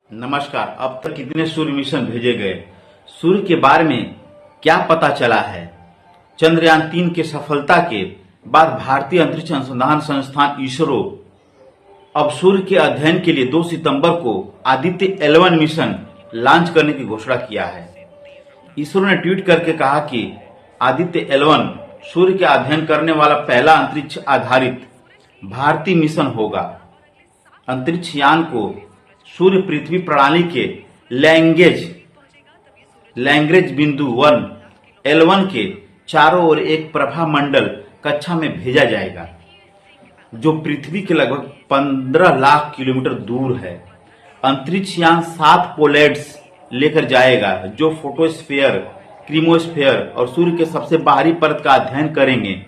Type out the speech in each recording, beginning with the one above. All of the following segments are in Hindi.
नमस्कार। अब तक कितने सूर्य मिशन भेजे गए, सूर्य के बारे में क्या पता चला है? चंद्रयान-3 के सफलता के बाद भारतीय अंतरिक्ष अनुसंधान संस्थान इसरो अब सूर्य के अध्ययन के लिए 2 सितंबर को आदित्य L1 मिशन लॉन्च करने की घोषणा किया है। इसरो ने ट्वीट करके कहा कि आदित्य L1 सूर्य के अध्ययन करने वाला पहला अंतरिक्ष आधारित भारतीय मिशन होगा। अंतरिक्ष यान को सूर्य पृथ्वी प्रणाली के लैग्रेंज बिंदु 1 L1 के चारों ओर एक प्रभा मंडल कक्षा में भेजा जाएगा, जो पृथ्वी के लगभग 15 लाख किलोमीटर दूर है। अंतरिक्ष यान 7 पोलैड्स लेकर जाएगा, जो फोटोस्फीयर, क्रीमोस्फीयर और सूर्य के सबसे बाहरी परत का अध्ययन करेंगे।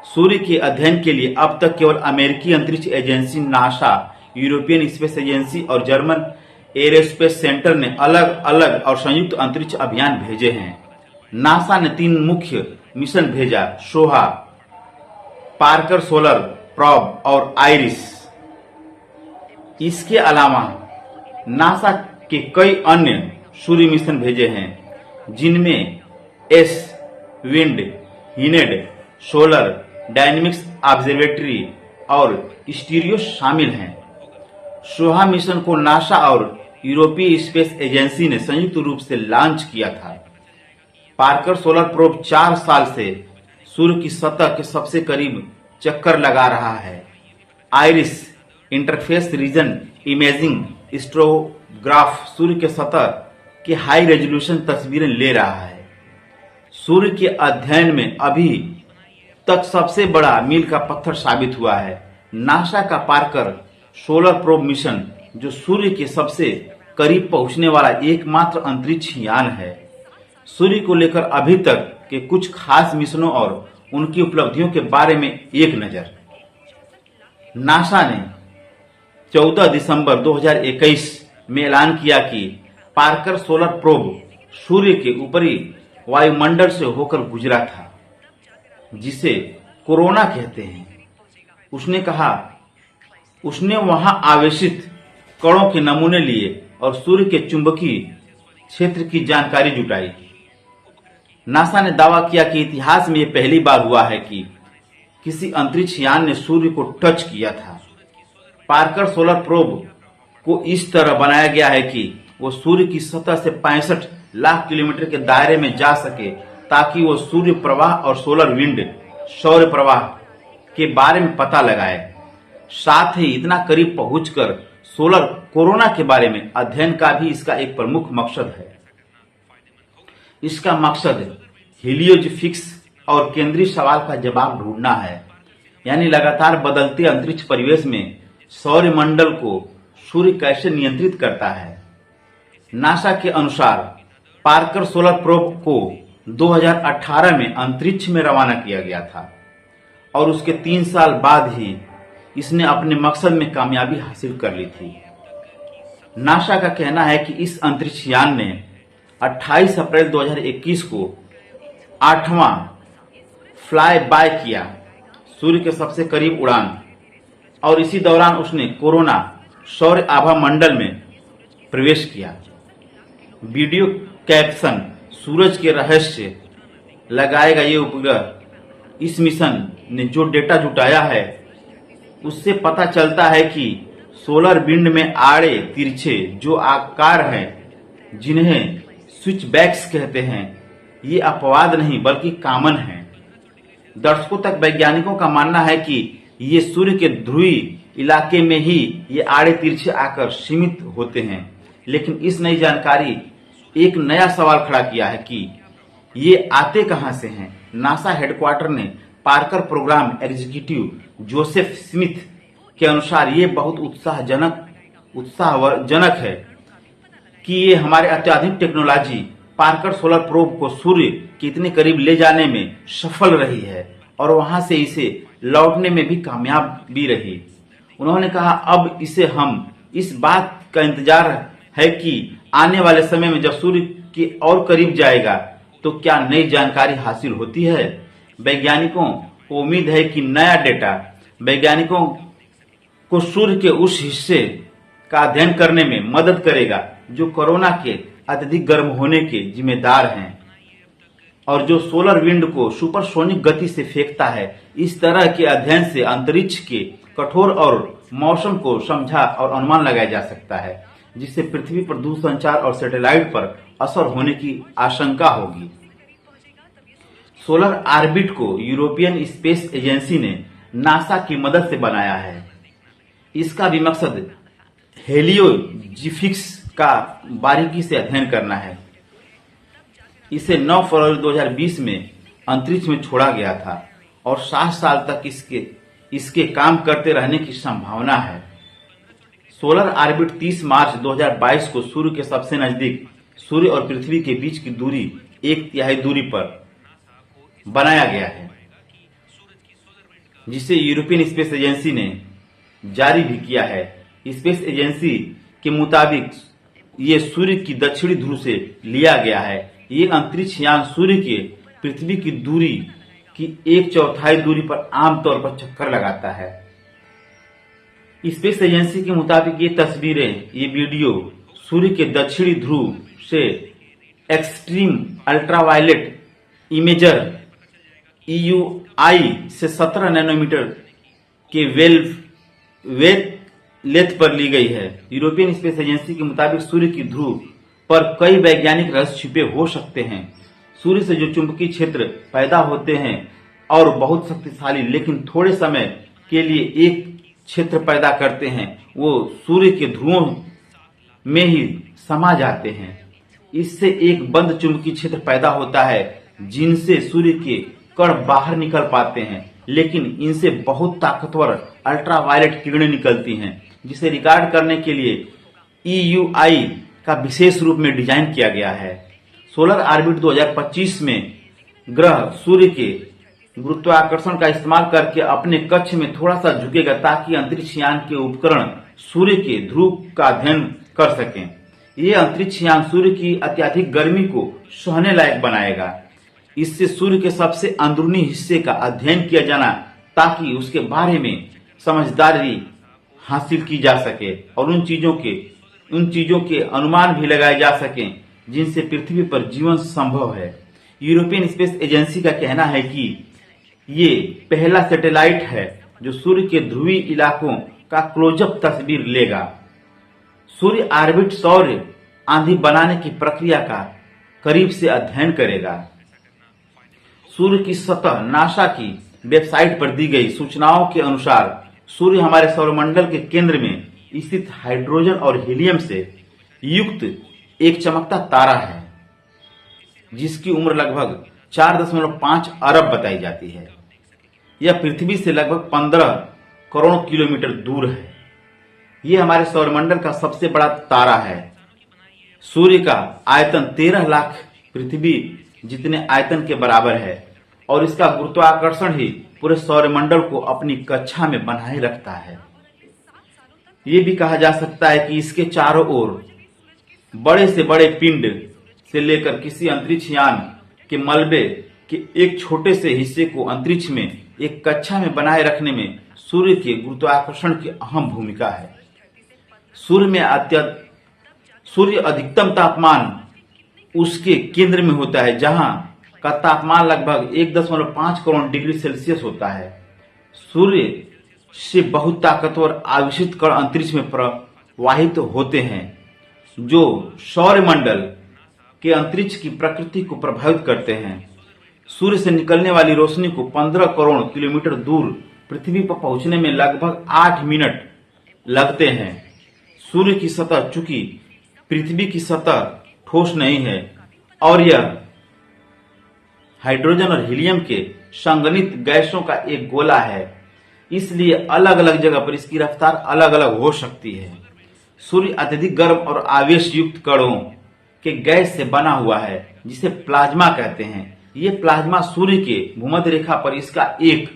सूर्य के अध्ययन के लिए अब तक केवल अमेरिकी अंतरिक्ष agency NASA, European space agency और जर्मन एरोस्पेस सेंटर ने अलग अलग और संयुक्त अंतरिक्ष अभियान भेजे हैं। नासा ने 3 मुख्य मिशन भेजा: सोहा, पार्कर सोलर प्रोब और आइरिस। इसके अलावा नासा के कई अन्य सूर्य मिशन भेजे हैं, जिनमें ACE, Wind, Hinode, solar dynamics observatory और स्टीरियो शामिल हैं। सोहा मिशन को नासा और यूरोपीय स्पेस एजेंसी ने संयुक्त रूप से लॉन्च किया था। पार्कर सोलर प्रोब 4 साल से सूर्य की सतह के सबसे करीब चक्कर लगा रहा है। IRIS interface region imaging spectrograph सूर्य के सतह की हाई रेजोल्यूशन तस्वीरें ले रहा है। सूर्य के अध्ययन में अभी तक सबसे बड़ा मील का पत्थर साबित हुआ है नासा का पार्कर सोलर प्रोब मिशन, जो सूर्य के सबसे करीब पहुंचने वाला एकमात्र अंतरिक्ष यान है। सूर्य को लेकर अभी तक के कुछ खास मिशनों और उनकी उपलब्धियों के बारे में एक नजर। नासा ने 14 दिसंबर 2021 में ऐलान किया कि पार्कर सोलर प्रोब सूर्य के ऊपरी वायुमंडल से होकर गुजरा था, जिसे कोरोना कहते हैं। उसने कहा उसने वहां आवेशित कणों के नमूने लिए और सूर्य के चुंबकीय क्षेत्र की जानकारी जुटाई। नासा ने दावा किया कि इतिहास में यह पहली बार हुआ है कि किसी अंतरिक्ष यान ने सूर्य को टच किया था। पार्कर सोलर प्रोब को इस तरह बनाया गया है कि वो सूर्य की सतह से 65 लाख किलोमीटर के दायरे में जा सके, ताकि वो सूर्य प्रवाह और सोलर विंड, सौर प्रवाह के बारे में पता लगाए। साथ ही इतना करीब पहुंचकर सोलर कोरोना के बारे में अध्ययन का भी इसका एक प्रमुख मकसद है। इसका मकसद हीलियोजिफिक्स और केंद्रीय सवाल का जवाब ढूंढना है, यानी लगातार बदलते अंतरिक्ष परिवेश में सौरमंडल को सूर्य कैसे नियंत्रित करता है। नासा के अनुसार पार्कर सोलर प्रोब को 2018 में अंतरिक्ष में रवाना किया गया था और उसके 3 साल बाद ही इसने अपने मकसद में कामयाबी हासिल कर ली थी। नासा का कहना है कि इस अंतरिक्ष यान ने 28 अप्रैल 2021 को 8वां फ्लाई बाय किया, सूर्य के सबसे करीब उड़ान, और इसी दौरान उसने कोरोना सौर आभा मंडल में प्रवेश किया। वीडियो कैप्शन सूरज के रहस्य लगाएगा ये उपग्रह। इस मिशन ने जो डेटा जुटाया है उससे पता चलता है कि सोलर विंड में आड़े तिरछे जो आकार हैं, जिन्हें स्विचबैक्स कहते हैं, ये अपवाद नहीं बल्कि कॉमन है। दर्शकों तक वैज्ञानिकों का मानना है कि ये सूर्य के ध्रुवीय इलाके में ही ये आड़े तिरछे आकर सीमित होते हैं। लेकिन इस नई जानकारी एक नया सवाल खड़ा किया है कि ये आते कहां से हैं। नासा हेडक्वार्टर ने Parker program executive Joseph Smith के अनुसार ये बहुत उत्साहजनक है कि ये हमारे अत्याधुनिक टेक्नोलॉजी पार्कर सोलर प्रोब को सूर्य के इतने करीब ले जाने में सफल रही है और वहां से इसे लौटने में भी कामयाब भी रही। उन्होंने कहा अब इसे हम इस बात का इंतजार है कि आने वाले समय में जब सूर्य के और करीब जाएगा तो क्या नई जानकारी हासिल होती है। वैज्ञानिकों को उम्मीद है कि नया डेटा वैज्ञानिकों को सूर्य के उस हिस्से का अध्ययन करने में मदद करेगा, जो कोरोना के अत्यधिक गर्म होने के जिम्मेदार हैं और जो सोलर विंड को सुपरसोनिक गति से फेंकता है। इस तरह के अध्ययन से अंतरिक्ष के कठोर और मौसम को समझा और अनुमान लगाया जा सकता है, जिससे पृथ्वी पर दूरसंचार और सैटेलाइट पर असर होने की आशंका होगी। सोलर ऑर्बिट को यूरोपियन स्पेस एजेंसी ने नासा की मदद से बनाया है। इसका भी मकसद हेलियोजिफिक्स का बारीकी से अध्ययन करना है। इसे 9 फरवरी 2020 में अंतरिक्ष में छोड़ा गया था और 60 साल तक इसके काम करते रहने की संभावना है। सोलर ऑर्बिट 30 मार्च 2022 को सूर्य के सबसे नजदीक सूर्य और पृथ्वी के बीच की दूरी 1/3 दूरी पर बनाया गया है, जिसे यूरोपियन स्पेस एजेंसी ने जारी भी किया है। स्पेस एजेंसी के मुताबिक ये सूर्य की दक्षिणी ध्रुव से लिया गया है। ये अंतरिक्ष यान सूर्य के पृथ्वी की दूरी की 1/4 दूरी पर आमतौर पर चक्कर लगाता है। स्पेस एजेंसी के मुताबिक ये तस्वीरें, ये वीडियो सूर्य के दक्षिणी ध्रुव से एक्सट्रीम अल्ट्रावायलेट इमेजर EUI से 17 नैनोमीटर के वेवलेंथ पर ली गई है। यूरोपियन स्पेस एजेंसी के मुताबिक सूर्य की ध्रुव पर कई वैज्ञानिक रहस्य छिपे हो सकते हैं। सूर्य से जो चुंबकीय क्षेत्र पैदा होते हैं और बहुत शक्तिशाली लेकिन थोड़े समय के लिए एक क्षेत्र पैदा करते हैं, वो सूर्य के ध्रुवों में ही समा जाते हैं। इससे एक बंद चुंबकीय क्षेत्र पैदा होता है, जिनसे सूर्य के कण बाहर निकल पाते हैं, लेकिन इनसे बहुत ताकतवर अल्ट्रावायलेट किरणें निकलती हैं, जिसे रिकॉर्ड करने के लिए EUI का विशेष रूप में डिजाइन किया गया है। सोलर ऑर्बिट 2025 में ग्रह सूर्य के गुरुत्वाकर्षण का इस्तेमाल करके अपने कक्ष में थोड़ा सा झुकेगा, ताकि अंतरिक्ष यान के उपकरण सूर्य के ध्रुव का अध्ययन कर सकें। ये अंतरिक्ष यान सूर्य की अत्यधिक गर्मी को सहने लायक बनाएगा। इससे सूर्य के सबसे अंदरूनी हिस्से का अध्ययन किया जाना, ताकि उसके बारे में समझदारी हासिल की जा सके और उन चीजों के अनुमान भी लगाए जा सकें जिनसे पृथ्वी पर जीवन संभव है। यूरोपियन स्पेस एजेंसी का कहना है कि ये पहला सैटेलाइट है जो सूर्य के ध्रुवीय इलाकों का क्लोजअप तस्वीर लेगा। सूर्य ऑर्बिट सौर आंधी बनाने की प्रक्रिया का करीब से अध्ययन करेगा। सूर्य की सतह नासा की वेबसाइट पर दी गई सूचनाओं के अनुसार सूर्य हमारे सौरमंडल के केंद्र में स्थित हाइड्रोजन और हीलियम से युक्त एक चमकता तारा है, जिसकी उम्र लगभग 4.5 अरब बताई जाती है। यह पृथ्वी से लगभग 15 करोड़ किलोमीटर दूर है। यह हमारे सौरमंडल का सबसे बड़ा तारा है। सूर्य का आयतन 13 लाख पृथ्वी जितने आयतन के बराबर है और इसका गुरुत्वाकर्षण ही पूरे सौरमंडल को अपनी कक्षा में बनाए रखता है। ये भी कहा जा सकता है कि इसके चारों ओर बड़े से बड़े पिंड से लेकर किसी अंतरिक्ष यान के मलबे के एक छोटे से हिस्से को अंतरिक्ष में एक कक्षा में बनाए रखने में सूर्य के गुरुत्वाकर्षण की अहम भूमिका है। सूर्य अधिकतम तापमान उसके केंद्र में होता है, जहां का तापमान लगभग 1.5 करोड़ डिग्री सेल्सियस होता है। सूर्य से बहुत ताकतवर आवेशित कण अंतरिक्ष में प्रवाहित होते हैं, जो सौरमंडल के अंतरिक्ष की प्रकृति को प्रभावित करते हैं। सूर्य से निकलने वाली रोशनी को 15 करोड़ किलोमीटर दूर पृथ्वी पर पहुंचने में लगभग 8 मिनट लगते हैं। सूर्य की सतह चूंकि पृथ्वी की सतह ठोस नहीं है और यह हाइड्रोजन और हीलियम के संगठित गैसों का एक गोला है, इसलिए अलग अलग जगह पर इसकी रफ्तार अलग अलग हो सकती है। सूर्य अत्यधिक गर्म और आवेश युक्त कणों के गैस से बना हुआ है, जिसे प्लाज्मा कहते हैं। ये प्लाज्मा सूर्य के भूमध्य रेखा पर इसका एक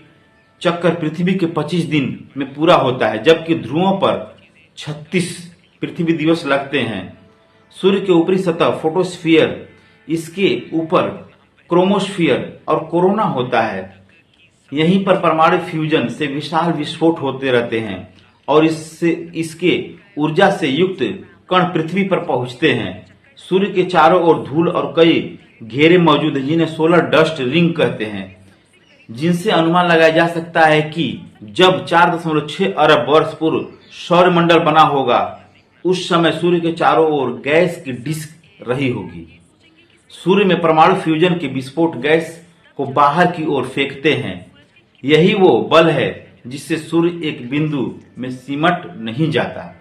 चक्कर पृथ्वी के 25 दिन में पूरा होता है, जबकि ध्रुवों पर 36 पृथ्वी दिवस लगते हैं। सूर्य के ऊपरी सतह फोटोस्फीयर, इसके ऊपर क्रोमोस्फीयर और कोरोना होता है। यहीं पर परमाणु फ्यूजन से विशाल विस्फोट होते रहते हैं और इसके ऊर्जा से युक्त कण पृथ्वी पर पहुंचते हैं। सूर्य के चारों ओर धूल और कई घेरे मौजूद हैं जिन्हें सोलर डस्ट रिंग कहते हैं, जिनसे अनुमान लगाया जा सकता है कि जब 4.6 अरब वर्ष पूर्व सौरमंडल बना होगा, उस समय सूर्य के चारों ओर गैस की डिस्क रही होगी। सूर्य में परमाणु फ्यूजन के विस्फोट गैस को बाहर की ओर फेंकते हैं। यही वो बल है जिससे सूर्य एक बिंदु में सिमट नहीं जाता।